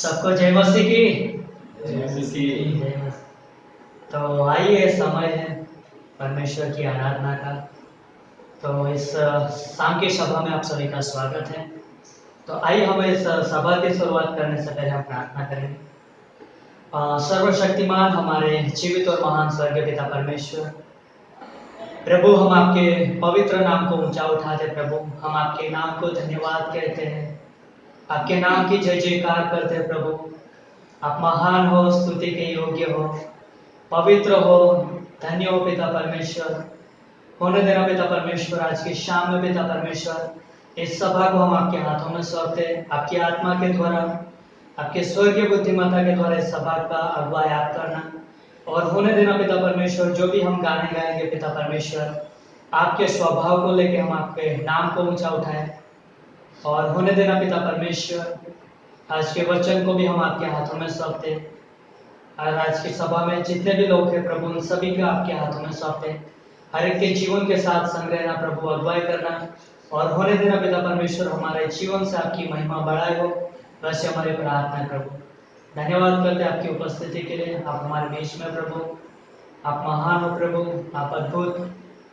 सबको जय मसीह की। जय मसीह। जय मसीह। तो आइए, समय है परमेश्वर की आराधना का। तो इस शाम की सभा में आप सभी का स्वागत है। तो आइए हम इस सभा की शुरुआत करने से पहले हम प्रार्थना करेंगे। सर्वशक्तिमान हमारे जीवित और महान स्वर्गीय पिता परमेश्वर, प्रभु हम आपके पवित्र नाम को ऊंचा उठाते। प्रभु हम आपके नाम को धन्यवाद कहते हैं, आपके नाम की जय जयकार करते हैं। प्रभु आप महान हो, स्तुति के योग्य हो, पवित्र हो, धन्य हो पिता परमेश्वर। होने देना पिता परमेश्वर, आज की शाम में पिता परमेश्वर इस सभा को हम आपके हाथों में सौंपते। आपकी आत्मा के द्वारा, आपके स्वर्गीय बुद्धिमत्ता के द्वारा इस सभा का अगुवाई आप करना और होने देना पिता परमेश्वर। जो भी हम गाने गाएंगे पिता परमेश्वर, आपके स्वभाव को लेकर हम आपके नाम को ऊंचा उठाएं और होने देना पिता परमेश्वर। आज के वचन को भी हम आपके हाथों में सौंपते और आज की सभा में जितने भी लोग हैं प्रभु, उन सभी को आपके हाथों में सौंपते। हर एक के जीवन के साथ संग रहना प्रभु, अगुवाई करना और होने देना पिता परमेश्वर। हमारे जीवन से आपकी महिमा बढ़ाए हो, वैसे हमारी प्रार्थना प्रभु। धन्यवाद करते हैं आपकी उपस्थिति के लिए। आप हमारे बीच में प्रभु, आप महान हो प्रभु, आप अद्भुत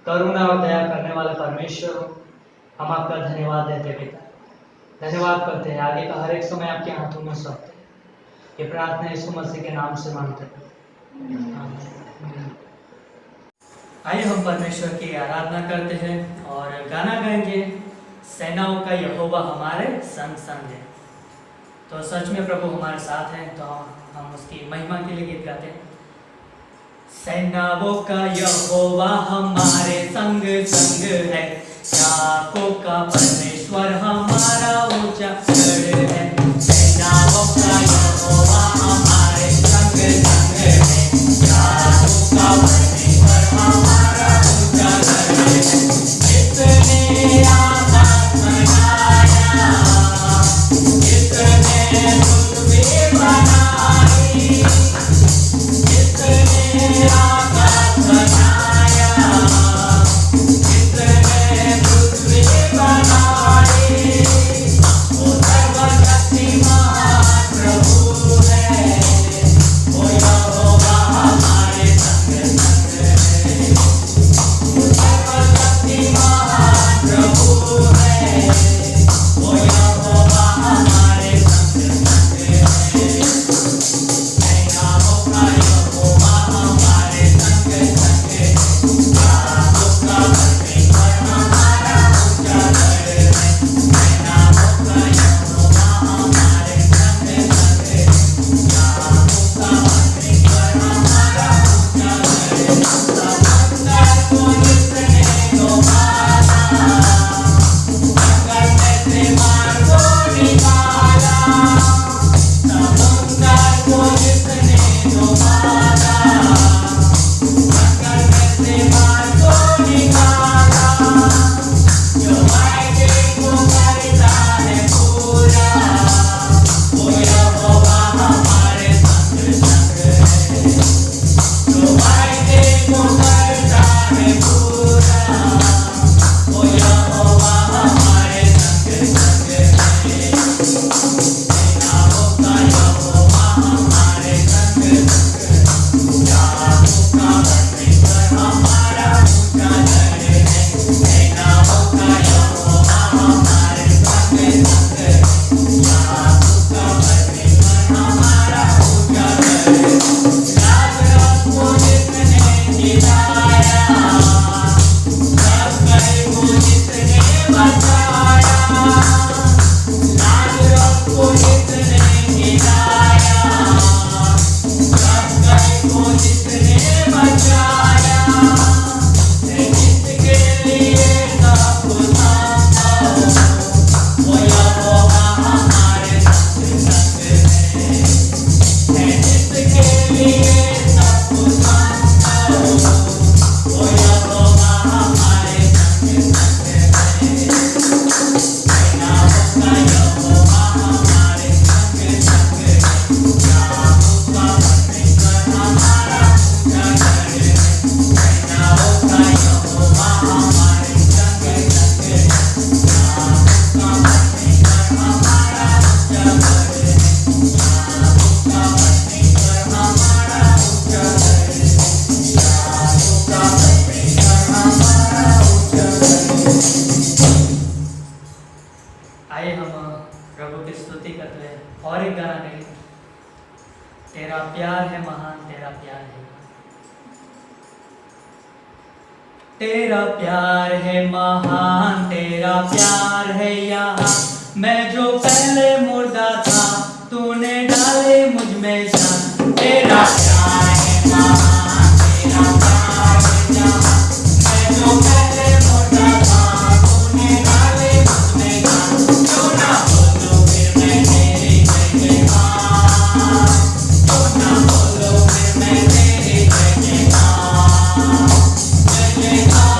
करुणा और दया करने वाला परमेश्वर हो। हम आपका धन्यवाद देते पिता, धन्यवाद करते हैं। आगे का हर एक समय आपके हाथों में सौंपते हैं। ये प्रार्थना यीशु मसीह के नाम से मांगते हैं। आइए हम परमेश्वर की आराधना करते हैं और गाना गाएंगे, सेनाओं का यहोवा हमारे संग संग है। तो सच में प्रभु हमारे साथ हैं, तो हम उसकी महिमा के लिए गीत गाते हैं। सेनाओं का यहोवा हमारे संग संग है, याकों का परमेश्वर हमारा ऊंचा गढ़ है। सेनाओं का यहोवा हमारे संग संग है, याकों का परमेश्वर हमारा ऊंचा गढ़ है। जिसने आकाश बनाया, जिसने पृथ्वी बनाई, जिसने आकाश बनाया, जिसने पृथ्वी बनाई, वो सर्वशक्तिमान प्रभु है। और एक गाना नहीं, तेरा प्यार है महान, तेरा प्यार है, तेरा प्यार है महान, तेरा प्यार है यहाँ। मैं जो पहले मुर्दा था, तूने डाले मुझ में जान। तेरा प्यार है महान, तेरा प्यार है यहाँ। मैं जो पहले मुर्दा था, तूने डाले मुझ में जान। क्यों ना बोलो फिर मैं तेरी जय जयकार, क्यों ना बोलो फिर मैं तेरी जय जयकार, जय जयकार,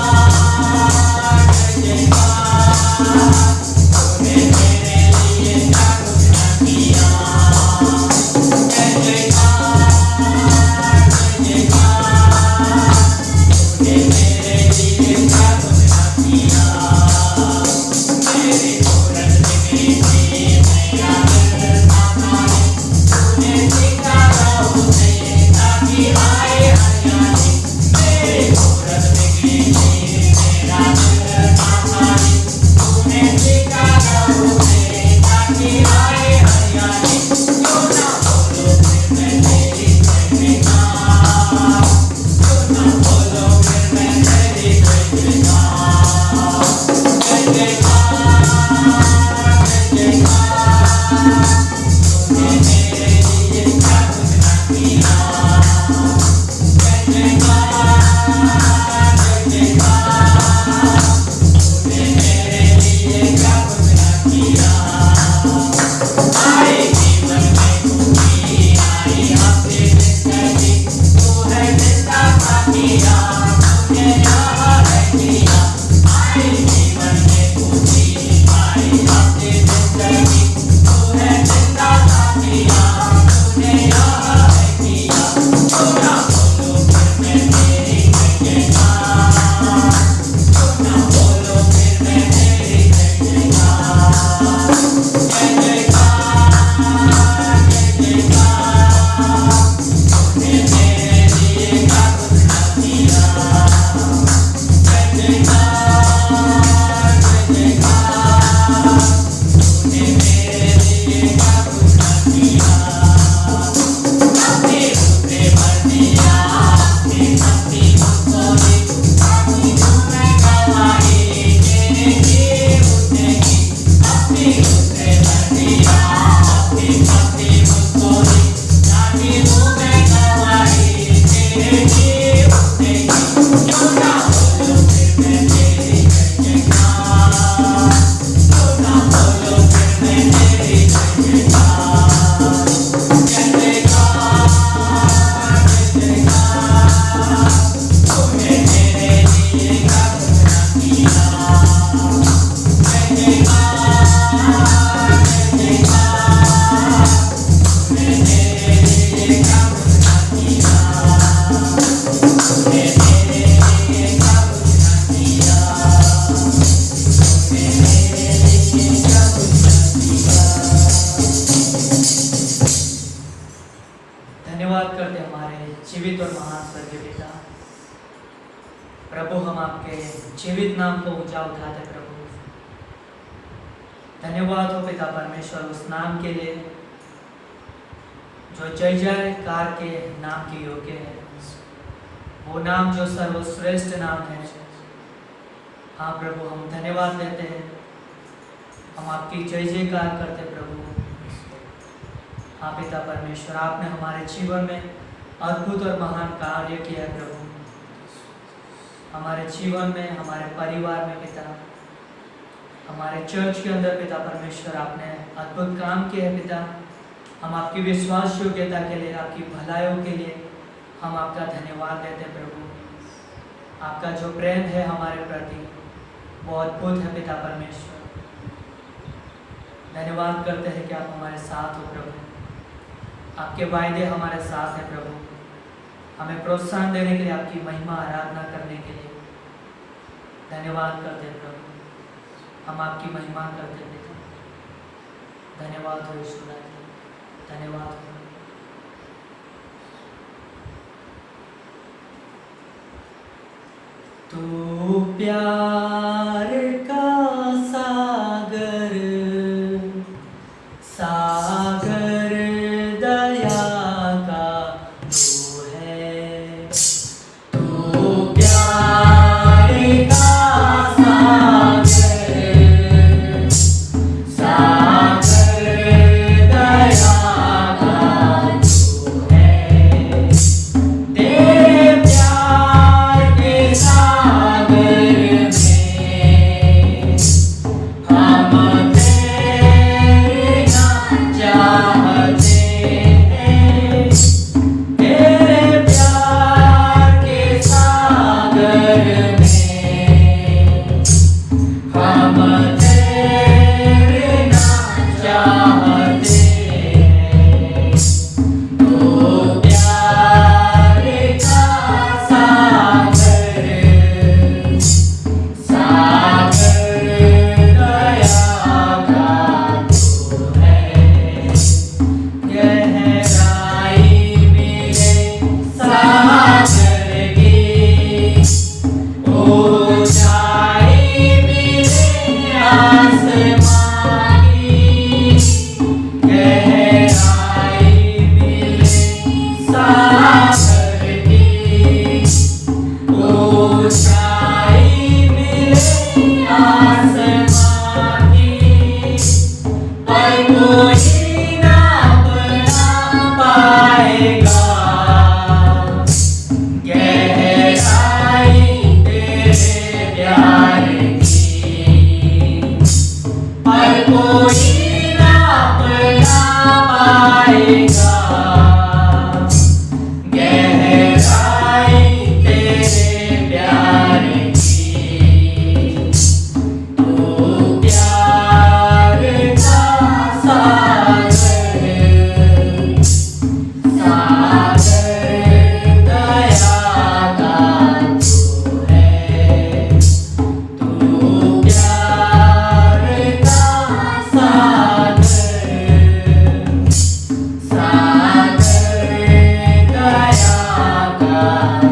जय जयकार। तूने मेरे लिए क्या कुछ न किया, जय जयकार, जय जयकार। तूने मेरे लिए क्या कुछ न किया। मेरी मूरत बिगड़ी थी, मेरा दिल था खाली, तूने सिखाया उसे ताकि आए हरियाली। मेरी मूरत बिगड़ी थी, मेरा दिल था खाली, तूने सिखाया उसे ताकि आए हरियाली। क्यों ना बोलो फिर मैं तेरी जय जयकार, क्यों ना बोलो फिर मैं तेरी जय जयकार, जय जयकार, जय जयकार। तूने मेरे लिए क्या कुछ न किया, जय जयकार, जय जयकार। तूने मेरे लिए क्या कुछ न किया। आई जीवन में खुशी, आई अपनी जिंदगी, तू है जिंदा था किया, तूने यहाँ है किया। आई जीवन में खुशी, आई अपनी जिंदगी, तू है जिंदा था किया, तूने यहाँ है किया। क्यों ना बोलो फिर मैं तेरी जय जयकार, क्यों ना बोलो फिर मैं तेरी जय जयकार, जय जयकार, जय जयकार। तूने मेरे लिए क्या कुछ न किया, जय जयकार, जय जयकार। तूने मेरे लिए क्या कुछ न किया। अपनी रूपे भर दिया, अपनी शक्ति मुझको दी, ताकि तुम्हें गवाही देगी उसने की। अपनी रूपे भर दिया, अपनी शक्ति मुझको दी, ताकि तुम्हें गवाही देगी उसने की। क्यों ना बोलो फिर मैं तेरी जय जयकार, क्यों ना बोलो फिर मैं तेरी जय जयकार, जय जयकार, जय जयकार। तूने मेरे लिए क्या कुछ न किया, जय जयकार, जय जयकार। तूने मेरे लिए क्या कुछ न किया, तूने मेरे लिए क्या कुछ न किया, तूने मेरे लिए क्या कुछ न किया। धन्यवाद करते हमारे जीवित और महान स्वर्गीय पिता। प्रभु हम आपके जीवित नाम को ऊंचा उठाते प्रभु। धन्यवाद हो पिता परमेश्वर उस नाम के लिए जो जय जयकार के नाम के योग्य है, वो नाम जो सर्वश्रेष्ठ नाम है। हाँ प्रभु हम धन्यवाद देते हैं, हम आपकी जय जयकार करते प्रभु। हाँ पिता परमेश्वर आपने हमारे जीवन में अद्भुत और महान कार्य किया है प्रभु। हमारे जीवन में, हमारे परिवार में पिता, हमारे चर्च के अंदर पिता परमेश्वर आपने अद्भुत काम किए हैं पिता। हम आपकी विश्वास योग्यता के लिए, आपकी भलाइयों के लिए हम आपका धन्यवाद देते हैं प्रभु। आपका जो प्रेम है हमारे प्रति वो अद्भुत है पिता परमेश्वर। धन्यवाद करते हैं कि आप हमारे साथ हो प्रभु, आपके वायदे हमारे साथ है प्रभु। हमें प्रोत्साहन देने के लिए, आपकी महिमा आराधना करने के लिए धन्यवाद करते हैं प्रभु। हम आपकी महिमा करते पिता। धन्यवाद हो यीशु राजा, धन्यवाद हो। तू प्यार का सागर, सागर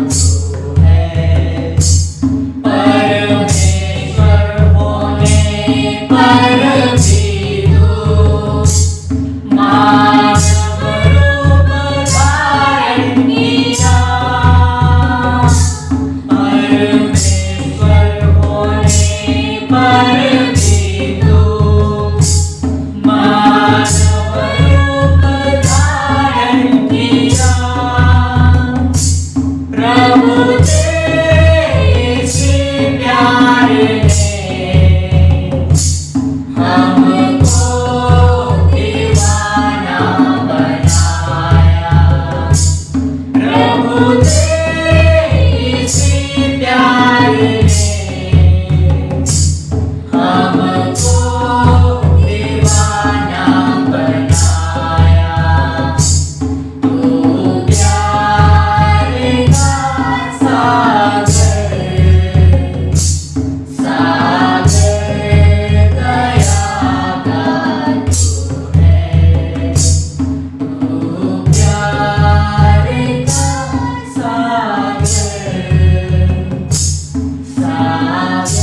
तू है। परमेश्वर होने पर भी तू मानव रूप धारण किया। परमेश्वर होने पर भी तू मानव रूप धारण किया। प्रभु तेरे इसी प्यार ने हमको दीवाना बनाया। प्रभु तेरे इसी प्यार ने हमको दीवाना बनाया। तू प्यार का सागर, सागर दया का तू है। तू प्यार का सागर, सागर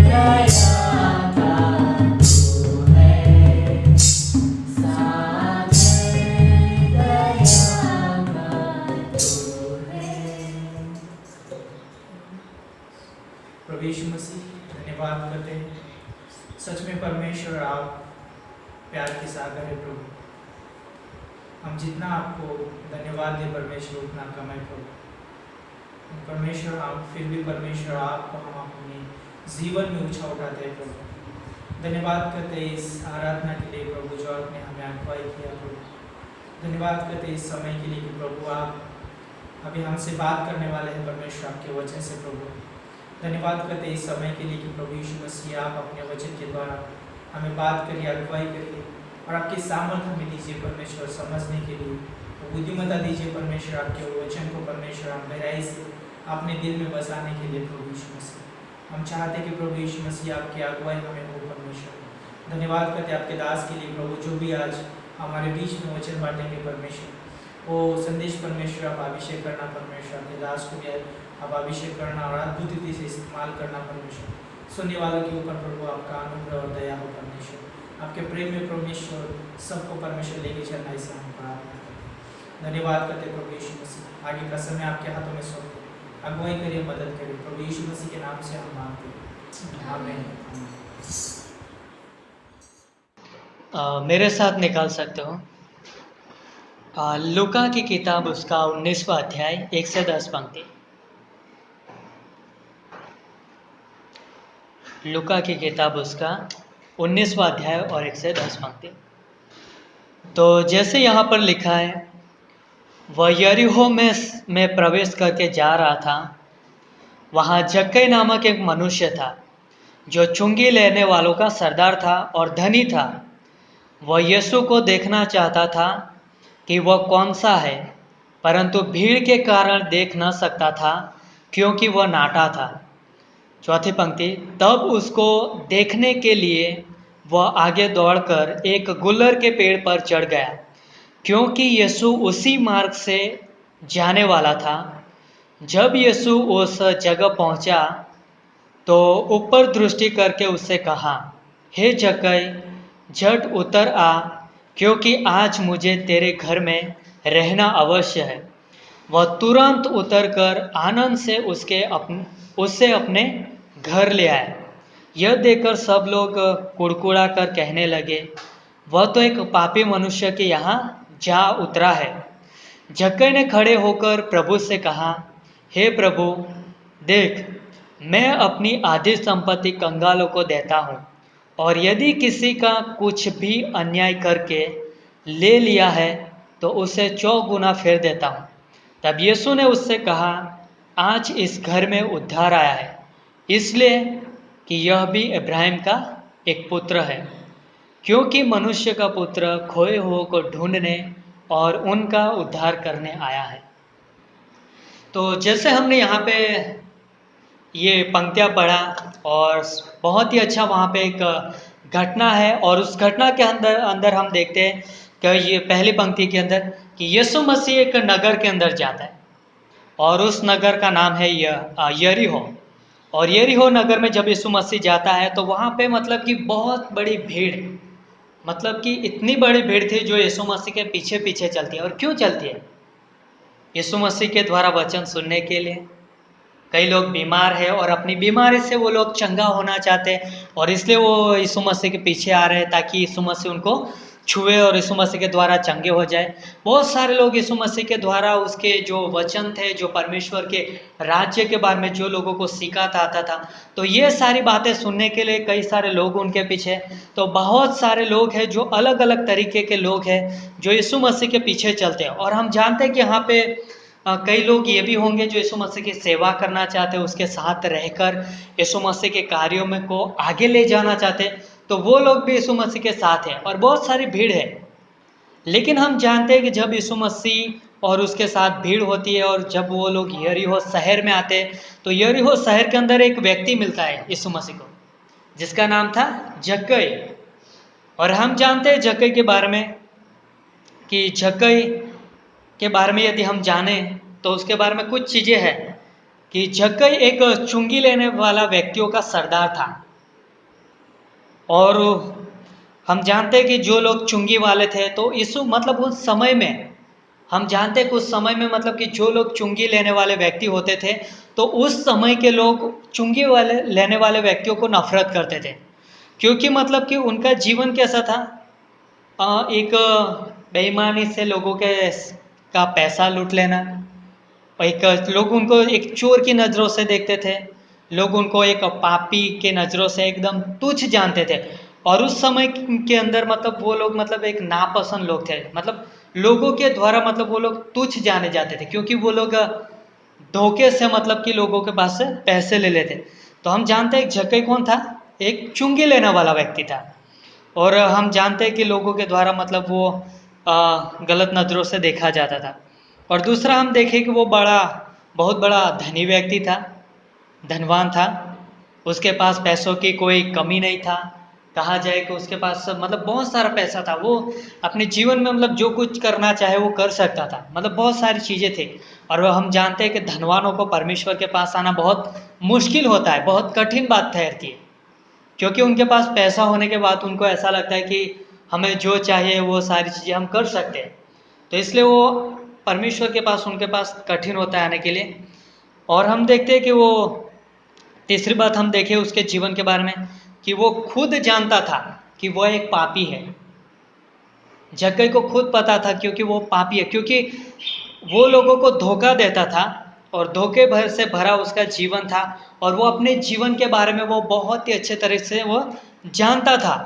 दया का तू है। सागर दया का तू है। प्रभु यीशु मसीह धन्यवाद करते हैं। सच में परमेश्वर आप प्यार के सागर है प्रभु। हम जितना आपको धन्यवाद दें परमेश्वर उतना कम है प्रभु। परमेश्वर आप फिर भी परमेश्वर आपको हम अपने जीवन में ऊंचा उठाते हैं प्रभु। धन्यवाद करते हैं इस आराधना के लिए प्रभु जो आपने हमें अगुवाई किया प्रभु। धन्यवाद करते हैं इस समय के लिए कि प्रभु आप अभी हमसे बात करने वाले हैं परमेश्वर आपके वचन से प्रभु। धन्यवाद करते हैं इस समय के लिए कि प्रभु यीशु मसीह आप अपने वचन के द्वारा हमें बात करिए, अगुवाई करिए और आपकी सामर्थ्य हमें दीजिए परमेश्वर समझने के लिए। तो बुद्धिमत्ता दीजिए परमेश्वर आपके वचन को परमेश्वर आप गहराई से अपने दिल में बसाने के लिए प्रभु यीशु मसीह। हम चाहते हैं कि प्रभु यीशु मसीह आपकी अगुवाई हमें हो परमेश्वर। धन्यवाद करते हैं आपके दास के लिए प्रभु जो भी आज हमारे बीच में वचन बांटेंगे परमेश्वर। वो संदेश परमेश्वर आप अभिषेक करना परमेश्वर। आपके दास को भी आप अभिषेक करना और अद्भुत रीति से इस्तेमाल करना परमेश्वर। सुनने वालों के ऊपर प्रभु आपका अनुग्रह और दया हो परमेश्वर। आपके प्रेम में परमेश्वर सबको परमेश्वर लेके चलना, इसे हम प्रार्थना करते हैं। धन्यवाद करते प्रभु यीशु मसीह। आगे का समय आपके हाथों में सौंपते, अगुवाई करिए, मदद करिए प्रभु यीशु मसीह के नाम से हम मांगते हैं, आमीन। मेरे साथ निकाल सकते हो लूका की किताब उसका 19वां अध्याय 1 से 10 पंक्ति। लूका की किताब उसका 19वां अध्याय और 1 से 10 पंक्ति। तो जैसे यहाँ पर लिखा है, वह यरीहो में प्रवेश करके जा रहा था। वहाँ जक्कई नामक एक मनुष्य था जो चुंगी लेने वालों का सरदार था और धनी था। वह यीशु को देखना चाहता था कि वह कौन सा है, परंतु भीड़ के कारण देख न सकता था क्योंकि वह नाटा था। चौथी पंक्ति, तब उसको देखने के लिए वह आगे दौड़कर एक गुलर के पेड़ पर चढ़ गया, क्योंकि यीशु उसी मार्ग से जाने वाला था। जब यीशु उस जगह पहुंचा तो ऊपर दृष्टि करके उससे कहा, हे जक्कई, झट उतर आ, क्योंकि आज मुझे तेरे घर में रहना अवश्य है। वह तुरंत उतरकर आनंद से उससे अपने घर ले आया। यह देखकर सब लोग कुड़कुड़ा कर कहने लगे, वह तो एक पापी मनुष्य के यहाँ जा उतरा है। जक्कई ने खड़े होकर प्रभु से कहा, हे प्रभु, देख, मैं अपनी आधी संपत्ति कंगालों को देता हूँ, और यदि किसी का कुछ भी अन्याय करके ले लिया है तो उसे 4 गुना फेर देता हूँ। तब यीशु ने उससे कहा, आज इस घर में उद्धार आया है, इसलिए कि यह भी इब्राहिम का एक पुत्र है, क्योंकि मनुष्य का पुत्र खोए हुओं को ढूंढने और उनका उद्धार करने आया है। तो जैसे हमने यहाँ पे ये पंक्तियाँ पढ़ा और बहुत ही अच्छा वहाँ पे एक घटना है, और उस घटना के अंदर हम देखते हैं कि ये पहली पंक्ति के अंदर कि यीशु मसीह एक नगर के अंदर जाता है। और उस नगर का नाम है यरीहो। और यरीहो नगर में जब यीशु मसीह जाता है तो वहाँ पे मतलब कि बहुत बड़ी भीड़, मतलब कि इतनी बड़ी भीड़ थी जो यीशु मसीह के पीछे पीछे चलती है। और क्यों चलती है? यीशु मसीह के द्वारा वचन सुनने के लिए। कई लोग बीमार है और अपनी बीमारी से वो लोग चंगा होना चाहते हैं और इसलिए वो यीशु मसीह के पीछे आ रहे हैं ताकि यीशु मसीह उनको छुए और यीशु मसीह के द्वारा चंगे हो जाए। बहुत सारे लोग यीशु मसीह के द्वारा उसके जो वचन थे, जो परमेश्वर के राज्य के बारे में जो लोगों को सिखाता आता था, तो ये सारी बातें सुनने के लिए कई सारे लोग उनके पीछे। तो बहुत सारे लोग हैं जो अलग अलग तरीके के लोग हैं जो यीशु मसीह के पीछे चलते हैं। और हम जानते हैं कि यहाँ पे कई लोग ये भी होंगे जो यीशु मसीह की सेवा करना चाहते हैं, उसके साथ रहकर यीशु मसीह के कार्यों में को आगे ले जाना चाहते हैं, तो वो लोग भी यीशु मसीह के साथ हैं और बहुत सारी भीड़ है। लेकिन हम जानते हैं कि जब यीशु मसीह और उसके साथ भीड़ होती है और जब वो लोग यरीहो शहर में आते हैं तो यरीहो शहर के अंदर एक व्यक्ति मिलता है यीशु मसीह को, जिसका नाम था जक्कई। और हम जानते हैं जक्कई के बारे में कि जक्कई के बारे में यदि हम जाने तो उसके बारे में कुछ चीज़ें हैं कि जक्कई एक चुंगी लेने वाला व्यक्तियों का सरदार था। और हम जानते हैं कि जो लोग चुंगी वाले थे तो यीशु मतलब उस समय में हम जानते हैं कि उस समय में मतलब कि जो लोग चुंगी लेने वाले व्यक्ति होते थे तो उस समय के लोग चुंगी वाले लेने वाले व्यक्तियों को नफरत करते थे, क्योंकि मतलब कि उनका जीवन कैसा था, एक बेईमानी से लोगों के का पैसा लूट लेना। एक लोग उनको एक चोर की नज़रों से देखते थे, लोग उनको एक पापी के नज़रों से एकदम तुच्छ जानते थे। और उस समय के अंदर मतलब वो लोग मतलब एक नापसंद लोग थे, मतलब लोगों के द्वारा मतलब वो लोग तुच्छ जाने जाते थे, क्योंकि वो लोग धोखे से मतलब कि लोगों के पास से पैसे ले लेते। तो हम जानते हैं जक्कई कौन था, एक चुंगी लेने वाला व्यक्ति था। और हम जानते हैं कि लोगों के द्वारा मतलब वो गलत नज़रों से देखा जाता था। और दूसरा हम देखें कि वो बहुत बड़ा धनी व्यक्ति था, धनवान था, उसके पास पैसों की कोई कमी नहीं था। कहा जाए कि उसके पास मतलब बहुत सारा पैसा था, वो अपने जीवन में मतलब जो कुछ करना चाहे वो कर सकता था, मतलब बहुत सारी चीज़ें थी। और वो हम जानते हैं कि धनवानों को परमेश्वर के पास आना बहुत मुश्किल होता है, बहुत कठिन बात ठहरती है, क्योंकि उनके पास पैसा होने के बाद उनको ऐसा लगता है कि हमें जो चाहिए वो सारी चीज़ें हम कर सकते हैं, तो इसलिए वो परमेश्वर के पास उनके पास कठिन होता है आने के लिए। और हम देखते हैं कि वो तीसरी बात हम देखें उसके जीवन के बारे में कि वो खुद जानता था कि वो एक पापी है। जक्कई को खुद पता था क्योंकि वो पापी है, क्योंकि वो लोगों को धोखा देता था और धोखे भर से भरा उसका जीवन था। और वो अपने जीवन के बारे में वो बहुत ही अच्छे तरह से वो जानता था,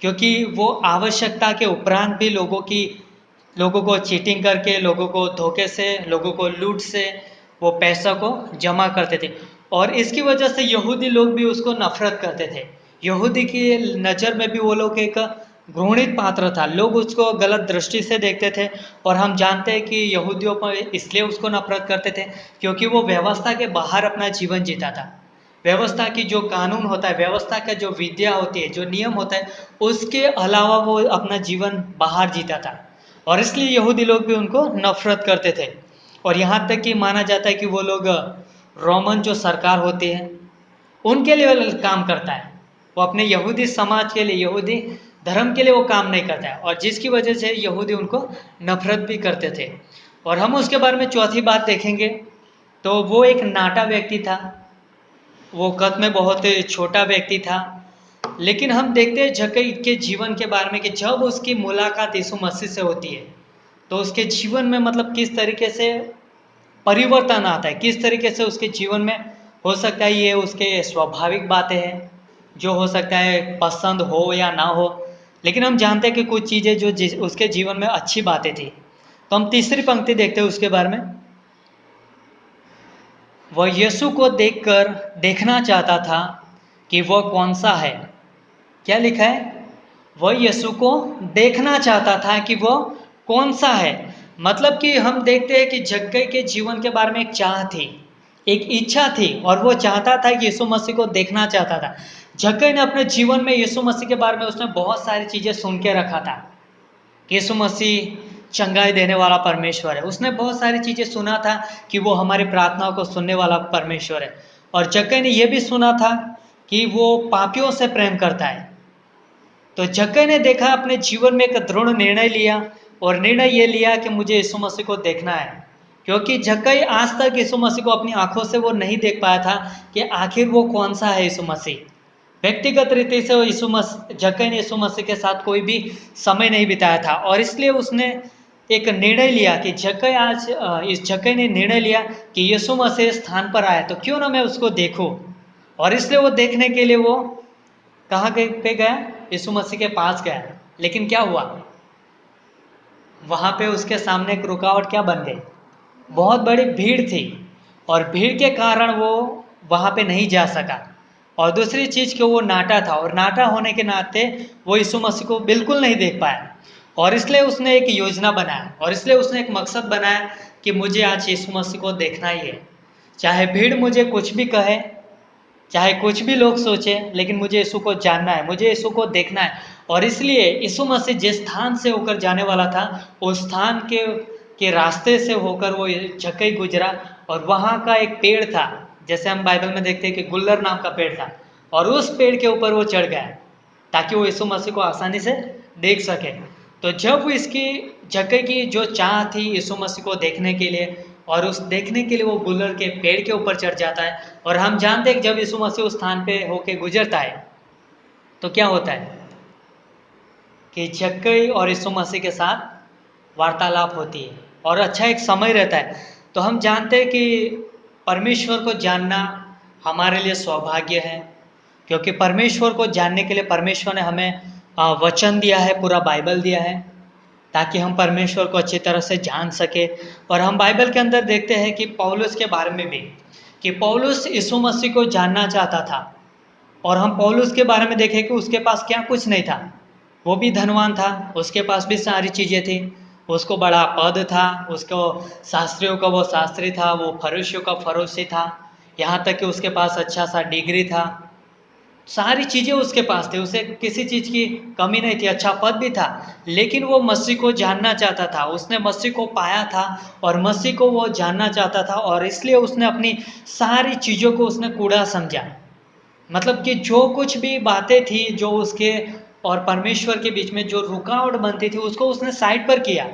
क्योंकि वो आवश्यकता के उपरांत भी लोगों को चीटिंग करके, लोगों को धोखे से, लोगों को लूट से वो पैसा को जमा करते थे। और इसकी वजह से यहूदी लोग भी उसको नफरत करते थे। यहूदी की नज़र में भी वो लोग एक घृणित पात्र था, लोग उसको गलत दृष्टि से देखते थे। और हम जानते हैं कि यहूदियों पर इसलिए उसको नफरत करते थे क्योंकि वो व्यवस्था के बाहर अपना जीवन जीता था। व्यवस्था की जो कानून होता है, व्यवस्था का जो विद्या होती है, जो नियम होता है, उसके अलावा वो अपना जीवन बाहर जीता था। और इसलिए यहूदी लोग भी उनको नफरत करते थे। और यहाँ तक कि माना जाता है कि वो लोग रोमन जो सरकार होती है उनके लिए काम करता है, वो अपने यहूदी समाज के लिए, यहूदी धर्म के लिए वो काम नहीं करता है, और जिसकी वजह से यहूदी उनको नफरत भी करते थे। और हम उसके बारे में चौथी बात देखेंगे तो वो एक नाटा व्यक्ति था, वो कद में बहुत छोटा व्यक्ति था। लेकिन हम देखते हैं जक्कई के जीवन के बारे में कि जब उसकी मुलाकात यीशु मसीह से होती है तो उसके जीवन में मतलब किस तरीके से परिवर्तन आता है, किस तरीके से उसके जीवन में हो सकता है ये उसके स्वाभाविक बातें हैं जो हो सकता है पसंद हो या ना हो, लेकिन हम जानते हैं कि कुछ चीज़ें जो उसके जीवन में अच्छी बातें थी। तो हम तीसरी पंक्ति देखते हैं उसके बारे में, वह यीशु को देखकर देखना चाहता था कि वह कौन सा है। क्या लिखा है? वह यीशु को देखना चाहता था कि वह कौन सा है। मतलब कि हम देखते हैं कि जक्कई के जीवन के बारे में एक चाह थी, एक इच्छा थी, और वो चाहता था कि यीशु मसीह को देखना चाहता था। जक्कई ने अपने जीवन में यीशु मसीह के बारे में उसने बहुत सारी चीज़ें सुन के रखा था कि यीशु मसीह चंगाई देने वाला परमेश्वर है। उसने बहुत सारी चीज़ें सुना था कि वो हमारी प्रार्थनाओं को सुनने वाला परमेश्वर है। और जक्कई ने यह भी सुना था कि वो पापियों से प्रेम करता है। तो जक्कई ने देखा, अपने जीवन में एक दृढ़ निर्णय लिया और निर्णय ये लिया कि मुझे यीशु मसीह को देखना है। क्योंकि जक्कई आज तक यीशु मसीह को अपनी आंखों से वो नहीं देख पाया था कि आखिर वो कौन सा है यीशु मसीह। व्यक्तिगत रीति से जक्कई ने यीशु मसीह के साथ कोई भी समय नहीं बिताया था, और इसलिए उसने एक निर्णय लिया कि इस जक्कई ने निर्णय लिया कि यीशु मसीह स्थान पर आया तो क्यों ना मैं उसको देखूं। और इसलिए वो देखने के लिए वो कहाँ पे गया? यीशु मसीह के पास गया। लेकिन क्या हुआ? वहाँ पे उसके सामने एक रुकावट क्या बन गई? बहुत बड़ी भीड़ थी, और भीड़ के कारण वो वहाँ पे नहीं जा सका। और दूसरी चीज़ कि वो नाटा था, और नाटा होने के नाते वो यीशु मसीह को बिल्कुल नहीं देख पाया। और इसलिए उसने एक योजना बनाया, और इसलिए उसने एक मकसद बनाया कि मुझे आज यीशु मसीह को देखना ही है। चाहे भीड़ मुझे कुछ भी कहे, चाहे कुछ भी लोग सोचें, लेकिन मुझे यीशु को जानना है, मुझे यीशु को देखना है। और इसलिए यीशु मसीह जिस स्थान से होकर जाने वाला था, उस स्थान के रास्ते से होकर वो जक्कई गुजरा। और वहाँ का एक पेड़ था, जैसे हम बाइबल में देखते हैं कि गुल्लर नाम का पेड़ था, और उस पेड़ के ऊपर वो चढ़ गया ताकि वो यीशु मसीह को आसानी से देख सके। तो जब इसकी जक्कई की जो चाह थी यीशु मसीह को देखने के लिए, और उस देखने के लिए वो गुल्लर के पेड़ के ऊपर चढ़ जाता है। और हम जानते हैं कि जब यीशु मसीह उस स्थान पे होके गुजरता है तो क्या होता है कि जक्कई और यीशु मसीह के साथ वार्तालाप होती है, और अच्छा एक समय रहता है। तो हम जानते हैं कि परमेश्वर को जानना हमारे लिए सौभाग्य है, क्योंकि परमेश्वर को जानने के लिए परमेश्वर ने हमें वचन दिया है, पूरा बाइबल दिया है, ताकि हम परमेश्वर को अच्छी तरह से जान सके। और हम बाइबल के अंदर देखते हैं कि पौलुस के बारे में भी, कि पौलुस यीशु मसीह को जानना चाहता था। और हम पौलुस के बारे में देखें कि उसके पास क्या कुछ नहीं था, वो भी धनवान था, उसके पास भी सारी चीज़ें थी, उसको बड़ा पद था, उसको शास्त्रियों का वो शास्त्री था, वो फरीसियों का फरीसी था, यहाँ तक कि उसके पास अच्छा सा डिग्री था, सारी चीज़ें उसके पास थी, उसे किसी चीज़ की कमी नहीं थी, अच्छा पद भी था। लेकिन वो मसीह को जानना चाहता था, उसने मसीह को पाया था और मसीह को वो जानना चाहता था, और इसलिए उसने अपनी सारी चीज़ों को उसने कूड़ा समझा। मतलब कि जो कुछ भी बातें थी जो उसके और परमेश्वर के बीच में जो रुकावट बनती थी, उसको उसने साइड पर किया,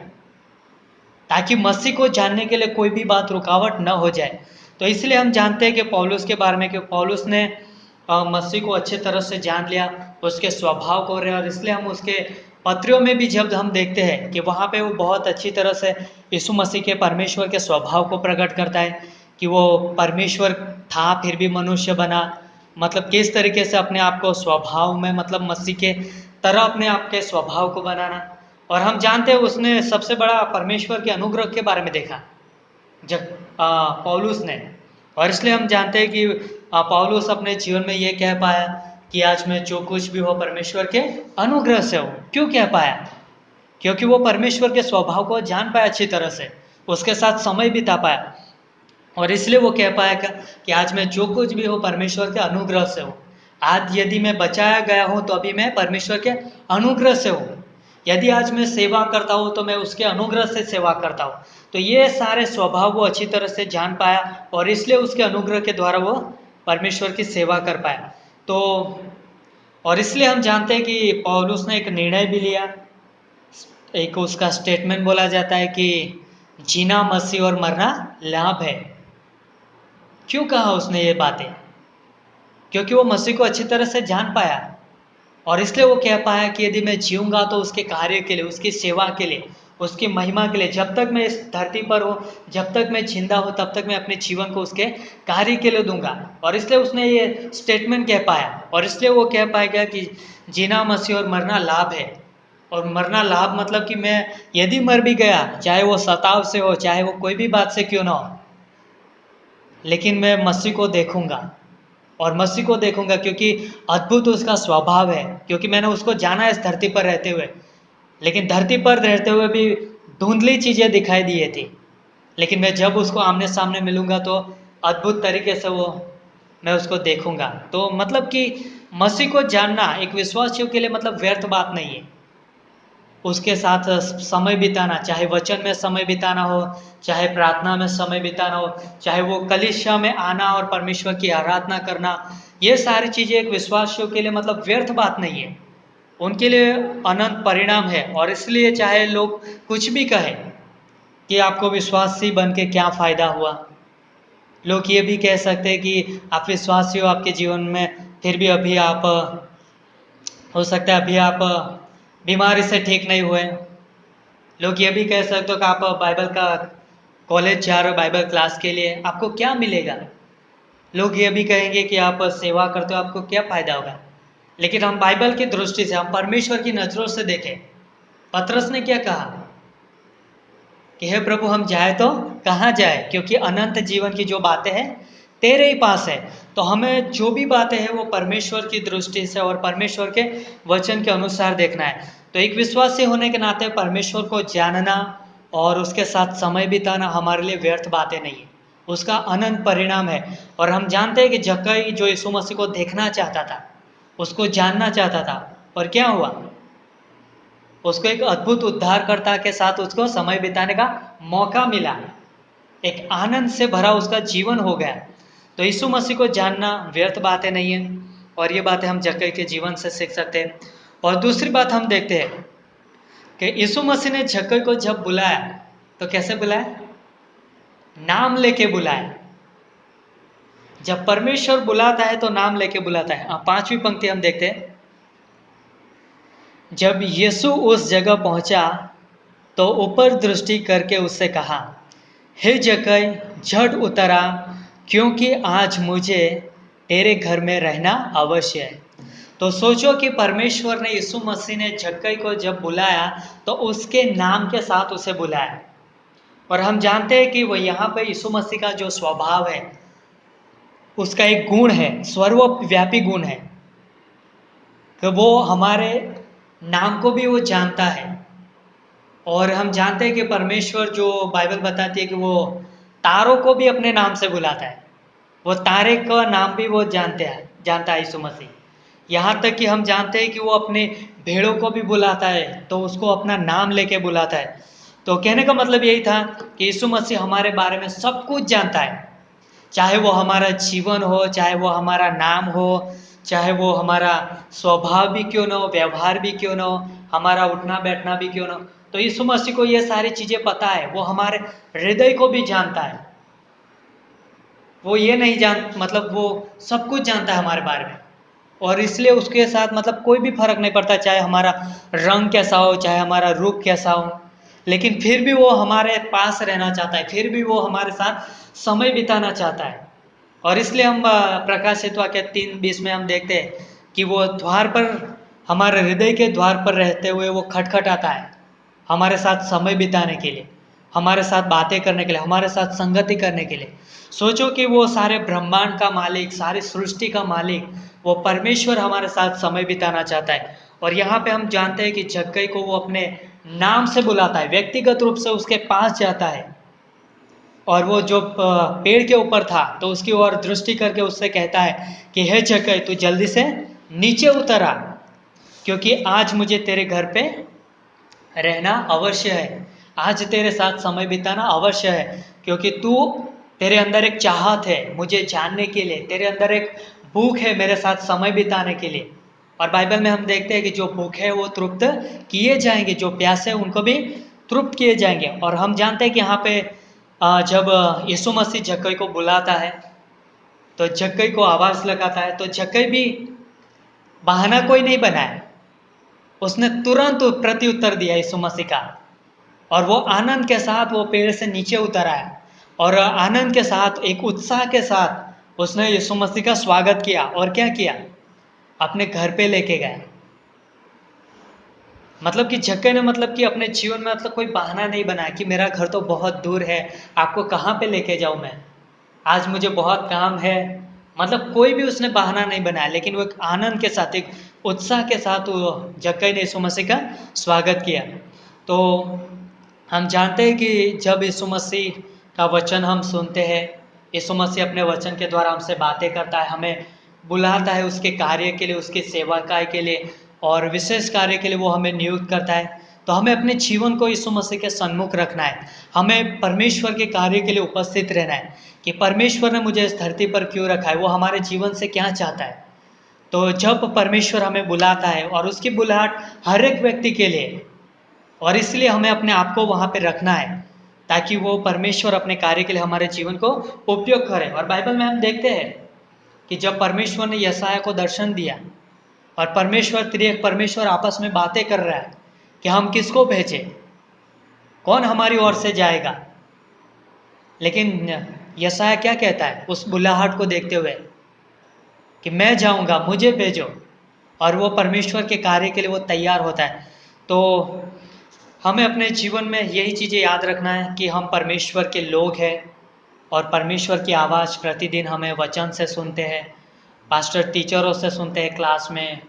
ताकि मसीह को जानने के लिए कोई भी बात रुकावट न हो जाए। तो इसलिए हम जानते हैं कि पौलुस के बारे में कि पौलुस ने मसीह को अच्छे तरह से जान लिया, उसके स्वभाव को रहे। और इसलिए हम उसके पत्रियों में भी जब हम देखते हैं कि वहाँ पे वो बहुत अच्छी तरह से यीशु मसीह के परमेश्वर के स्वभाव को प्रकट करता है, कि वो परमेश्वर था फिर भी मनुष्य बना, मतलब किस तरीके से अपने आप को स्वभाव में, मतलब मसीह के तरह अपने आप के स्वभाव को बनाना। और हम जानते हैं उसने सबसे बड़ा परमेश्वर के अनुग्रह के बारे में देखा जब पौलुस ने। और इसलिए हम जानते हैं कि पौलुस अपने जीवन में ये कह पाया कि आज मैं जो कुछ भी हो परमेश्वर के अनुग्रह से हो। क्यों कह पाया? क्योंकि वो परमेश्वर के स्वभाव को जान पाया अच्छी तरह से, उसके साथ समय बिता पाया, और इसलिए वो कह पाया कि आज मैं जो कुछ भी हो परमेश्वर के अनुग्रह से हो। आज यदि मैं बचाया गया हूँ तो अभी मैं परमेश्वर के अनुग्रह से हूँ। यदि आज मैं सेवा करता हूँ तो मैं उसके अनुग्रह से सेवा करता हूँ। तो ये सारे स्वभाव वो अच्छी तरह से जान पाया, और इसलिए उसके अनुग्रह के द्वारा वो परमेश्वर की सेवा कर पाया। तो और इसलिए हम जानते हैं कि पौलुस ने एक निर्णय भी लिया, एक उसका स्टेटमेंट बोला जाता है कि जीना मसीह और मरना लाभ है। क्यों कहा उसने ये बातें? क्योंकि वो मसीह को अच्छी तरह से जान पाया, और इसलिए वो कह पाया कि यदि मैं जीऊँगा तो उसके कार्य के लिए, उसकी सेवा के लिए, उसकी महिमा के लिए, जब तक मैं इस धरती पर हूँ, जब तक मैं जिंदा हूँ, तब तक मैं अपने जीवन को उसके कार्य के लिए दूंगा। और इसलिए उसने ये स्टेटमेंट कह पाया, और इसलिए वो कह पाएगा कि जीना मसीह और मरना लाभ है। और मरना लाभ मतलब कि मैं यदि मर भी गया, चाहे वो सताव से हो, चाहे वो कोई भी बात से क्यों ना हो, लेकिन मैं मसीह को देखूंगा, और मसीह को देखूंगा क्योंकि अद्भुत उसका स्वभाव है, क्योंकि मैंने उसको जाना इस धरती पर रहते हुए, लेकिन धरती पर रहते हुए भी धुंधली चीज़ें दिखाई दिए थी, लेकिन मैं जब उसको आमने सामने मिलूंगा तो अद्भुत तरीके से वो मैं उसको देखूंगा। तो मतलब कि मसीह को जानना एक विश्वासियों के लिए मतलब व्यर्थ बात नहीं है। उसके साथ समय बिताना, चाहे वचन में समय बिताना हो, चाहे प्रार्थना में समय बिताना हो, चाहे वो कलीसिया में आना और परमेश्वर की आराधना करना, ये सारी चीज़ें एक विश्वासियों के लिए मतलब व्यर्थ बात नहीं है, उनके लिए अनंत परिणाम है। और इसलिए चाहे लोग कुछ भी कहें कि आपको विश्वासी बन के क्या फ़ायदा हुआ, लोग ये भी कह सकते हैं कि आप विश्वासी हो आपके जीवन में, फिर भी अभी आप हो सकता है अभी आप बीमारी से ठीक नहीं हुए। लोग ये भी कह सकते हो कि आप बाइबल का कॉलेज जा रहे हो बाइबल क्लास के लिए, आपको क्या मिलेगा। लोग ये भी कहेंगे कि आप सेवा करते हो, आपको क्या फ़ायदा होगा। लेकिन हम बाइबल की दृष्टि से, हम परमेश्वर की नज़रों से देखें, पतरस ने क्या कहा कि हे प्रभु हम जाए तो कहाँ जाए, क्योंकि अनंत जीवन की जो बातें हैं तेरे ही पास है। तो हमें जो भी बातें हैं वो परमेश्वर की दृष्टि से और परमेश्वर के वचन के अनुसार देखना है। तो एक विश्वासी होने के नाते परमेश्वर को जानना और उसके साथ समय बिताना हमारे लिए व्यर्थ बातें नहीं है, उसका अनंत परिणाम है। और हम जानते हैं कि जक्कई जो यीशु मसीह को देखना चाहता था, उसको जानना चाहता था, और क्या हुआ, उसको एक अद्भुत उद्धारकर्ता के साथ उसको समय बिताने का मौका मिला, एक आनंद से भरा उसका जीवन हो गया। तो यीशु मसीह को जानना व्यर्थ बातें नहीं है, और ये बातें हम जक्कई के जीवन से सीख सकते हैं। और दूसरी बात हम देखते हैं कि यीशु मसीह ने जक्कई को जब बुलाया तो कैसे बुलाया, नाम लेके बुलाया। जब परमेश्वर बुलाता है तो नाम लेके बुलाता है। 5वीं पंक्ति हम देखते हैं, जब यीशु उस जगह पहुंचा तो ऊपर दृष्टि करके उससे कहा, हे जक्कई झट उतर आ, क्योंकि आज मुझे तेरे घर में रहना अवश्य है। तो सोचो कि परमेश्वर ने, यीशु मसीह ने जक्कई को जब बुलाया तो उसके नाम के साथ उसे बुलाया। और हम जानते हैं कि वो यहाँ पे यीशु मसीह का जो स्वभाव है, उसका एक गुण है, सर्वव्यापी गुण है, कि वो हमारे नाम को भी वो जानता है। और हम जानते हैं कि परमेश्वर, जो बाइबल बताती है कि वो तारों को भी अपने नाम से बुलाता है, वो तारे का नाम भी वो जानता है यीशु मसीह। यहाँ तक कि हम जानते हैं कि वो अपने भेड़ों को भी बुलाता है, तो उसको अपना नाम लेके बुलाता है। तो कहने का मतलब यही था कि यीशु मसीह हमारे बारे में सब कुछ जानता है, चाहे वो हमारा जीवन हो, चाहे वो हमारा नाम हो, चाहे वो हमारा स्वभाव भी क्यों ना हो, व्यवहार भी क्यों ना हो, हमारा उठना बैठना भी क्यों ना हो। तो यीशु मसीह को ये सारी चीज़ें पता है, वो हमारे हृदय को भी जानता है। वो ये नहीं मतलब वो सब कुछ जानता है हमारे बारे में, और इसलिए उसके साथ मतलब कोई भी फर्क नहीं पड़ता, चाहे हमारा रंग कैसा हो, चाहे हमारा रूप कैसा हो, लेकिन फिर भी वो हमारे पास रहना चाहता है, फिर भी वो हमारे साथ समय बिताना चाहता है। और इसलिए हम प्रकाशित वाक्य 3:20 में हम देखते हैं कि वो द्वार पर, हमारे हृदय के द्वार पर रहते हुए वो खटखटाता है हमारे साथ समय बिताने के लिए, हमारे साथ बातें करने के लिए, हमारे साथ संगति करने के लिए। सोचो कि वो सारे ब्रह्मांड का मालिक, सारी सृष्टि का मालिक, वो परमेश्वर हमारे साथ समय बिताना चाहता है। और यहाँ पे हम जानते हैं कि जक्कई को वो अपने नाम से बुलाता है, व्यक्तिगत रूप से उसके पास जाता है, और वो जो पेड़ के ऊपर था तो उसकी ओर दृष्टि करके उससे कहता है कि हे जक्कई तू जल्दी से नीचे उतर आ, क्योंकि आज मुझे तेरे घर पे रहना अवश्य है, आज तेरे साथ समय बिताना अवश्य है, क्योंकि तेरे अंदर एक चाहत है मुझे जानने के लिए, तेरे अंदर एक भूख है मेरे साथ समय बिताने के लिए। और बाइबल में हम देखते हैं कि जो भूखे है वो तृप्त किए जाएंगे, जो प्यासे हैं उनको भी तृप्त किए जाएंगे। और हम जानते हैं कि यहाँ पे जब यीशु मसीह जक्कई को बुलाता है तो जक्कई को आवाज़ लगाता है, तो जक्कई भी बहाना कोई नहीं बनाया, उसने तुरंत प्रत्युत्तर दिया यीशु मसीह का, और वो आनंद के साथ वो पेड़ से नीचे उतर आया, और आनंद के साथ, एक उत्साह के साथ उसने यीशु मसीह का स्वागत किया। और क्या किया, अपने घर पे लेके गया। मतलब कि जक्कई ने मतलब कि अपने जीवन में मतलब कोई बहाना नहीं बनाया कि मेरा घर तो बहुत दूर है, आपको कहाँ पे लेके जाऊँ मैं, आज मुझे बहुत काम है, मतलब कोई भी उसने बहाना नहीं बनाया, लेकिन वो एक आनंद के साथ, एक उत्साह के साथ वो जक्कई ने यीशु मसीह का स्वागत किया। तो हम जानते हैं कि जब यीशु मसीह का वचन हम सुनते हैं, यीशु मसीह अपने वचन के द्वारा हमसे बातें करता है, हमें बुलाता है उसके कार्य के लिए, उसकी सेवा कार्य के लिए, और विशेष कार्य के लिए वो हमें नियुक्त करता है। तो हमें अपने जीवन को यीशु मसीह के सन्मुख रखना है। हमें परमेश्वर के कार्य के लिए उपस्थित रहना है कि परमेश्वर ने मुझे इस धरती पर क्यों रखा है, वो हमारे जीवन से क्या चाहता है। तो जब परमेश्वर हमें बुलाता है और उसकी बुलाहट हर एक व्यक्ति के लिए, और इसलिए हमें अपने आप को वहाँ पे रखना है ताकि वो परमेश्वर अपने कार्य के लिए हमारे जीवन को उपयोग करे। और बाइबल में हम देखते हैं कि जब परमेश्वर ने यशायाह को दर्शन दिया और परमेश्वर आपस में बातें कर रहा है कि हम किसको भेजें, कौन हमारी ओर से जाएगा, लेकिन यशायाह क्या कहता है उस बुलाहट को देखते हुए कि मैं जाऊंगा, मुझे भेजो, और वो परमेश्वर के कार्य के लिए वो तैयार होता है। तो हमें अपने जीवन में यही चीज़ें याद रखना है कि हम परमेश्वर के लोग हैं और परमेश्वर की आवाज़ प्रतिदिन हमें वचन से सुनते हैं, पास्टर टीचरों से सुनते हैं, क्लास में,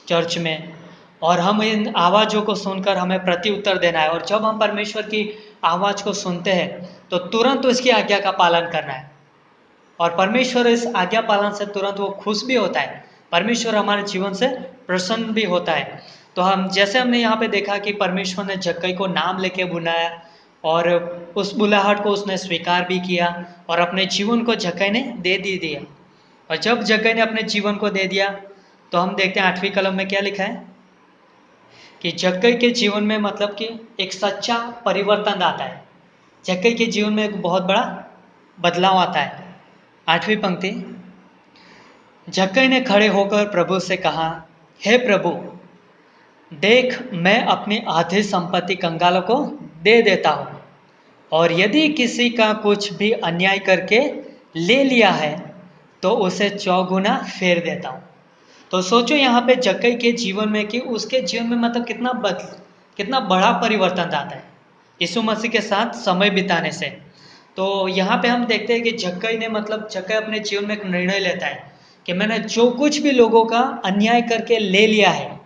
चर्च में, और हम इन आवाज़ों को सुनकर हमें प्रति उत्तर देना है। और जब हम परमेश्वर की आवाज़ को सुनते हैं तो तुरंत उसकी आज्ञा का पालन करना है, और परमेश्वर इस आज्ञा पालन से तुरंत वो खुश भी होता है, परमेश्वर हमारे जीवन से प्रसन्न भी होता है। तो हम जैसे हमने यहाँ पे देखा कि परमेश्वर ने जक्कई को नाम लेके बुलाया और उस बुलाहट को उसने स्वीकार भी किया और अपने जीवन को जक्कई ने दे दिया। और जब जक्कई ने अपने जीवन को दे दिया तो हम देखते हैं 8वीं कलम में क्या लिखा है कि जक्कई के जीवन में मतलब कि एक सच्चा परिवर्तन आता है। जक्कई के जीवन में एक बहुत बड़ा बदलाव आता है। 8वीं पंक्ति, जक्कई ने खड़े होकर प्रभु से कहा, हे प्रभु, देख मैं अपनी आधी संपत्ति कंगालों को दे देता हूँ, और यदि किसी का कुछ भी अन्याय करके ले लिया है तो उसे 4 गुना फेर देता हूँ। तो सोचो यहाँ पे जक्कई के जीवन में कि उसके जीवन में मतलब कितना बड़ा परिवर्तन आता है यीशु मसीह के साथ समय बिताने से। तो यहाँ पे हम देखते हैं कि जक्कई अपने जीवन में एक निर्णय लेता है कि मैंने जो कुछ भी लोगों का अन्याय करके ले लिया है,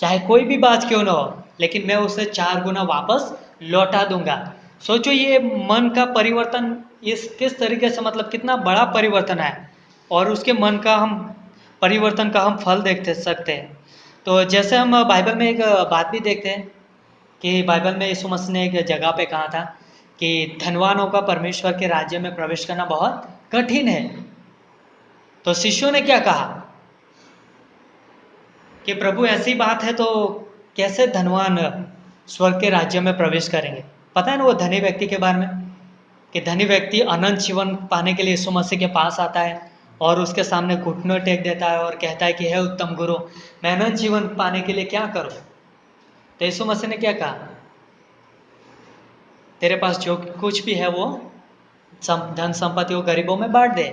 चाहे कोई भी बात क्यों ना हो, लेकिन मैं उसे 4 गुना वापस लौटा दूंगा। सोचो ये मन का परिवर्तन किस तरीके से मतलब कितना बड़ा परिवर्तन है, और उसके मन का परिवर्तन का हम फल देख सकते हैं। तो जैसे हम बाइबल में एक बात भी देखते हैं कि बाइबल में यीशु मसीह ने एक जगह पे कहा था कि धनवानों का परमेश्वर के राज्य में प्रवेश करना बहुत कठिन है। तो शिष्यों ने क्या कहा कि प्रभु ऐसी बात है तो कैसे धनवान स्वर्ग के राज्य में प्रवेश करेंगे। पता है ना वो धनी व्यक्ति के बारे में कि धनी व्यक्ति अनंत जीवन पाने के लिए यीशु मसीह के पास आता है और उसके सामने घुटनों टेक देता है और कहता है कि हे उत्तम गुरु, मैं अनंत जीवन पाने के लिए क्या करूं। तो यीशु मसीह ने क्या कहा, तेरे पास जो कुछ भी है वो धन संपत्ति वो गरीबों में बांट दे।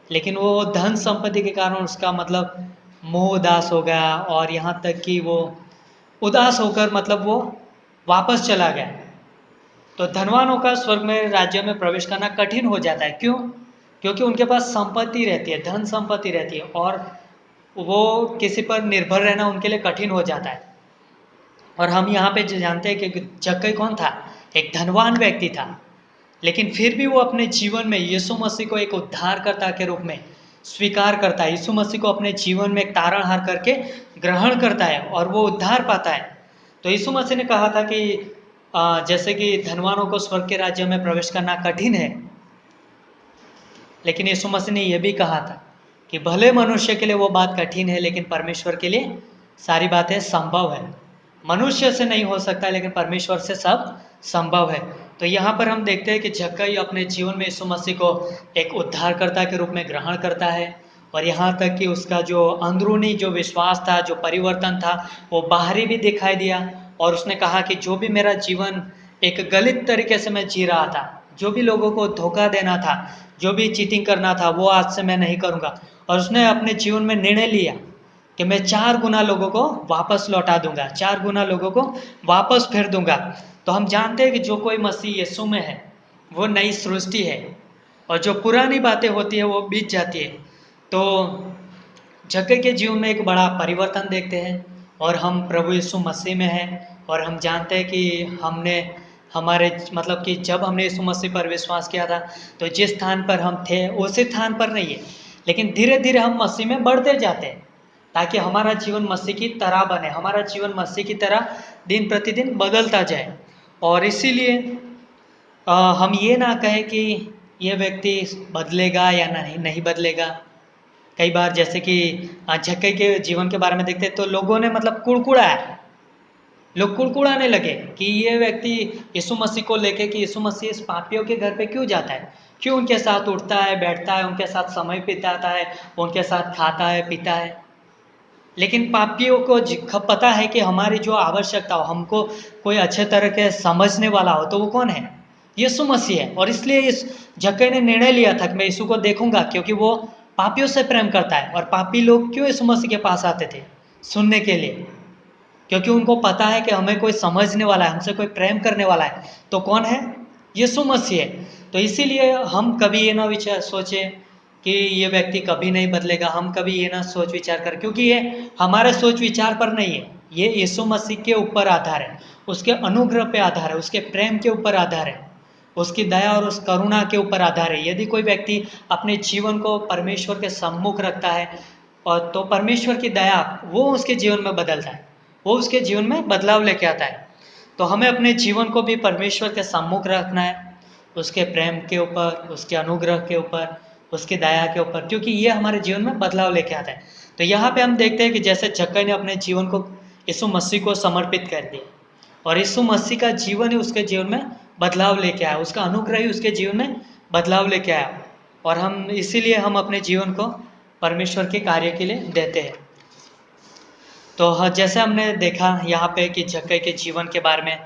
लेकिन वो धन संपत्ति के कारण उसका मतलब मोह उदास हो गया, और यहाँ तक कि वो उदास होकर मतलब वो वापस चला गया। तो धनवानों का स्वर्ग में राज्य में प्रवेश करना कठिन हो जाता है। क्यों? क्योंकि उनके पास संपत्ति रहती है, धन संपत्ति रहती है, और वो किसी पर निर्भर रहना उनके लिए कठिन हो जाता है। और हम यहाँ पे जानते हैं कि जक्कई कौन था, एक धनवान व्यक्ति था, लेकिन फिर भी वो अपने जीवन में यीशु मसीह को एक उद्धारकर्ता के रूप में स्वीकार करता है, यीशु मसीह को अपने जीवन में एक तारणहार करके ग्रहण करता है और वो उद्धार पाता है। तो यीशु मसीह ने कहा था कि जैसे कि धनवानों को स्वर्ग के राज्य में प्रवेश करना कठिन है, लेकिन यीशु मसीह ने यह भी कहा था कि भले मनुष्य के लिए वो बात कठिन है, लेकिन परमेश्वर के लिए सारी बातें संभव है। मनुष्य से नहीं हो सकता, लेकिन परमेश्वर से सब संभव है। तो यहाँ पर हम देखते हैं कि जक्कई अपने जीवन में यीशु मसीह को एक उद्धारकर्ता के रूप में ग्रहण करता है, और यहाँ तक कि उसका जो अंदरूनी जो विश्वास था, जो परिवर्तन था, वो बाहरी भी दिखाई दिया। और उसने कहा कि जो भी मेरा जीवन एक गलत तरीके से मैं जी रहा था, जो भी लोगों को धोखा देना था, जो भी चीटिंग करना था, वो आज से मैं नहीं करूँगा। और उसने अपने जीवन में निर्णय लिया कि मैं 4 गुना लोगों को वापस लौटा दूंगा, 4 गुना लोगों को वापस फेर दूंगा। तो हम जानते हैं कि जो कोई मसीह यीशु में है वो नई सृष्टि है, और जो पुरानी बातें होती है वो बीत जाती है। तो जक्कई के जीवन में एक बड़ा परिवर्तन देखते हैं, और हम प्रभु यीशु मसीह में हैं, और हम जानते हैं कि मतलब कि जब हमने यीशु मसीह पर विश्वास किया था तो जिस स्थान पर हम थे उसी स्थान पर नहीं है, लेकिन धीरे धीरे हम मसीह में बढ़ते जाते हैं। ताकि हमारा जीवन मसीह की तरह बने, हमारा जीवन मसीह की तरह दिन प्रतिदिन बदलता जाए। और इसीलिए हम ये ना कहें कि ये व्यक्ति बदलेगा या नहीं बदलेगा। कई बार जैसे कि जक्कई के जीवन के बारे में देखते हैं तो लोगों ने मतलब कुड़कुड़ाया, लोग कुड़कुड़ाने लगे कि ये व्यक्ति यीशु मसीह को लेके कि यीशु मसीह इस पापियों के घर पे क्यों जाता है, क्यों उनके साथ उठता है, बैठता है, उनके साथ समय बिताता है, उनके साथ खाता है, पीता है। लेकिन पापियों को पता है कि हमारी जो आवश्यकता हो, हमको कोई अच्छे तरह के समझने वाला हो, तो वो कौन है? यीशु मसीह है। और इसलिए इस जक्कई ने निर्णय लिया था कि मैं यीशु को देखूंगा, क्योंकि वो पापियों से प्रेम करता है। और पापी लोग क्यों यीशु मसीह के पास आते थे? सुनने के लिए, क्योंकि उनको पता है कि हमें कोई समझने वाला है, हमसे कोई प्रेम करने वाला है। तो कौन है? यीशु मसीह है। तो इसीलिए हम कभी ये ना सोचे कि ये व्यक्ति कभी नहीं बदलेगा, हम कभी ये ना सोच विचार कर, क्योंकि ये हमारे सोच विचार पर नहीं है, ये यीशु मसीह के ऊपर आधार है, उसके अनुग्रह पे आधार है, उसके प्रेम के ऊपर आधार है, उसकी दया और उस करुणा के ऊपर आधार है। यदि कोई व्यक्ति अपने जीवन को परमेश्वर के सम्मुख रखता है और तो परमेश्वर की दया वो उसके जीवन में बदलता है, वो उसके जीवन में बदलाव लेके आता है। तो हमें अपने जीवन को भी परमेश्वर के सम्मुख रखना है, उसके प्रेम के ऊपर, उसके अनुग्रह के ऊपर, उसकी दया के ऊपर, क्योंकि ये हमारे जीवन में बदलाव लेके आता है। तो यहाँ पे हम देखते हैं कि जैसे जक्कई ने अपने जीवन को यीशु मसीह को समर्पित कर दिया और यीशु मसीह का जीवन ही उसके जीवन में बदलाव लेके आया, उसका अनुग्रह ही उसके जीवन में बदलाव लेके आया। और हम इसीलिए हम अपने जीवन को परमेश्वर के कार्य के लिए देते हैं। तो जैसे हमने देखा यहाँ पे कि जक्कई के जीवन के बारे में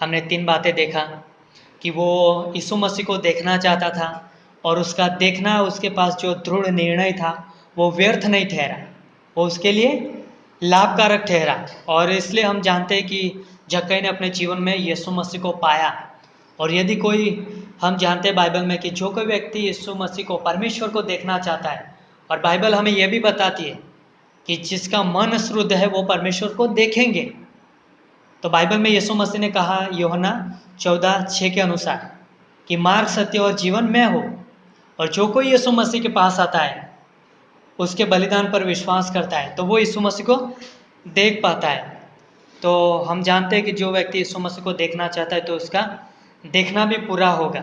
हमने 3 बातें देखा कि वो यीशु मसीह को देखना चाहता था और उसका देखना, उसके पास जो दृढ़ निर्णय था वो व्यर्थ नहीं ठहरा, वो उसके लिए लाभकारक ठहरा। और इसलिए हम जानते हैं कि जक्कई ने अपने जीवन में यीशु मसीह को पाया। और यदि कोई, हम जानते हैं बाइबल में कि जो कोई व्यक्ति यीशु मसीह को, परमेश्वर को देखना चाहता है, और बाइबल हमें यह भी बताती है कि जिसका मन शुद्ध है वो परमेश्वर को देखेंगे। तो बाइबल में यीशु मसीह ने कहा यूहन्ना 14:6 के अनुसार कि मार्ग, सत्य और जीवन मैं हूँ, और जो कोई यीशु मसीह के पास आता है, उसके बलिदान पर विश्वास करता है, तो वो यीशु मसीह को देख पाता है। तो हम जानते हैं कि जो व्यक्ति यीशु मसीह को देखना चाहता है तो उसका देखना भी पूरा होगा।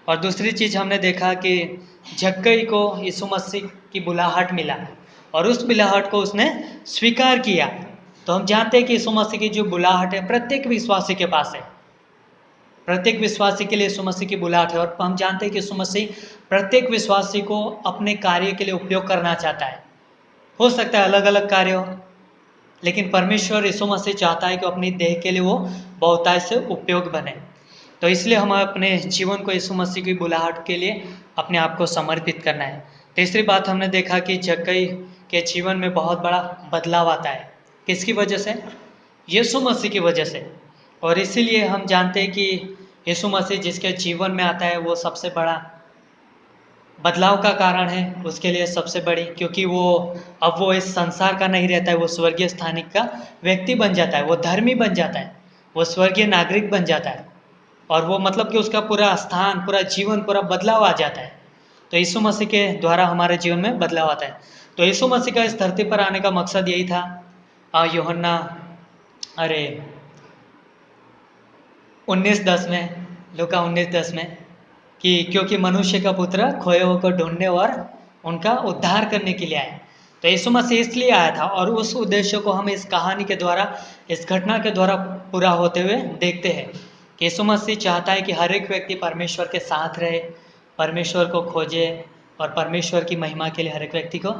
और दूसरी चीज़ हमने देखा कि जक्कई को यीशु मसीह की बुलाहट मिला और उस बुलाहट को उसने स्वीकार किया। तो हम जानते हैं कि यीशु मसीह की जो बुलाहट है प्रत्येक विश्वासी के पास है, प्रत्येक विश्वासी के लिए यीशु मसीह की बुलाहट है। और हम जानते हैं कि यीशु मसीह प्रत्येक विश्वासी को अपने कार्य के लिए उपयोग करना चाहता है। हो सकता है अलग अलग कार्य हो, लेकिन परमेश्वर यीशु मसीह चाहता है कि अपनी देह के लिए वो बहुतायत से उपयोग बने। तो इसलिए हमें अपने जीवन को यीशु मसीह की बुलाहट के लिए अपने आप को समर्पित करना है। तीसरी बात हमने देखा कि जक्कई के जीवन में बहुत बड़ा बदलाव आता है। किसकी वजह से? यीशु मसीह की वजह से। और इसीलिए हम जानते हैं कि यीशु मसीह जिसके जीवन में आता है वो सबसे बड़ा बदलाव का कारण है उसके लिए, सबसे बड़ी, क्योंकि अब वो इस संसार का नहीं रहता है, वो स्वर्गीय स्थानिक का व्यक्ति बन जाता है, वो धर्मी बन जाता है, वो स्वर्गीय नागरिक बन जाता है। और वो मतलब कि उसका पूरा स्थान, पूरा जीवन, पूरा बदलाव आ जाता है। तो यीशु मसीह के द्वारा हमारे जीवन में बदलाव आता है। तो यीशु मसीह का इस धरती पर आने का मकसद यही था, यूहन्ना 19:10 में, लूका 19:10 में, कि क्योंकि मनुष्य का पुत्र खोए हुए को ढूंढने और उनका उद्धार करने के लिए आया। तो यीशु मसीह इसलिए आया था और उस उद्देश्य को हम इस कहानी के द्वारा, इस घटना के द्वारा पूरा होते हुए देखते हैं कि यीशु मसीह चाहता है कि हर एक व्यक्ति परमेश्वर के साथ रहे, परमेश्वर को खोजे और परमेश्वर की महिमा के लिए हर एक व्यक्ति को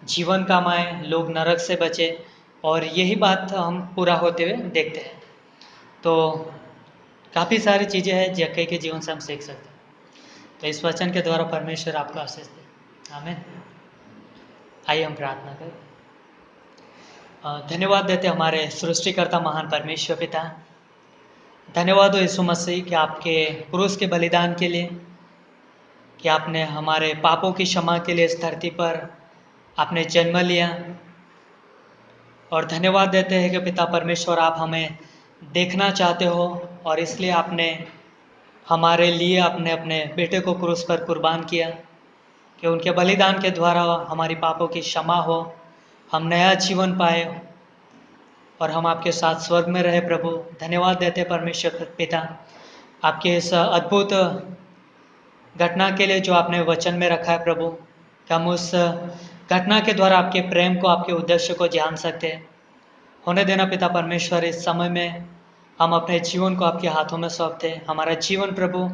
जीवन कमाए, लोग नरक से बचे। और यही बात हम पूरा होते हुए देखते हैं। तो काफ़ी सारी चीज़ें हैं जक्कई के जीवन से हम सीख सकते हैं। तो इस वचन के द्वारा परमेश्वर आपको आशीष दे। आमीन। आइए हम प्रार्थना करें। धन्यवाद देते हमारे सृष्टिकर्ता महान परमेश्वर पिता, धन्यवाद हो यीशु मसीह कि आपके क्रूस के बलिदान के लिए, कि आपने हमारे पापों की क्षमा के लिए इस धरती पर आपने जन्म लिया। और धन्यवाद देते हैं कि पिता परमेश्वर आप हमें देखना चाहते हो और इसलिए आपने हमारे लिए अपने बेटे को क्रूस पर कुर्बान किया कि उनके बलिदान के द्वारा हमारी पापों की क्षमा हो, हम नया जीवन पाए और हम आपके साथ स्वर्ग में रहे प्रभु। धन्यवाद देते परमेश्वर पिता आपके इस अद्भुत घटना के लिए जो आपने वचन में रखा है प्रभु, कि हम उस घटना के द्वारा आपके प्रेम को, आपके उद्देश्य को जान सकते हैं। होने देना पिता परमेश्वर, इस समय में हम अपने जीवन को आपके हाथों में सौंपते हैं। हमारा जीवन प्रभु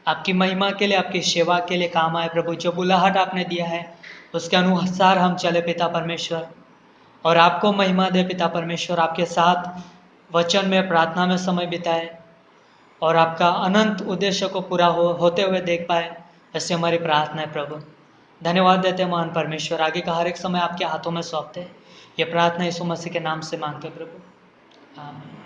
आपकी महिमा के लिए, आपकी सेवा के लिए काम आए प्रभु। जो बुलाहट आपने दिया है उसके अनुसार हम चले पिता परमेश्वर, और आपको महिमा दे पिता परमेश्वर। आपके साथ वचन में, प्रार्थना में समय बिताए और आपका अनंत उद्देश्य को पूरा होते हुए देख पाए, ऐसे हमारी प्रार्थना है प्रभु। धन्यवाद देते हैं महान परमेश्वर। आगे का हर एक समय आपके हाथों में सौंपते हैं। ये प्रार्थना यीशु मसीह के नाम से मांगते हैं प्रभु, आमीन।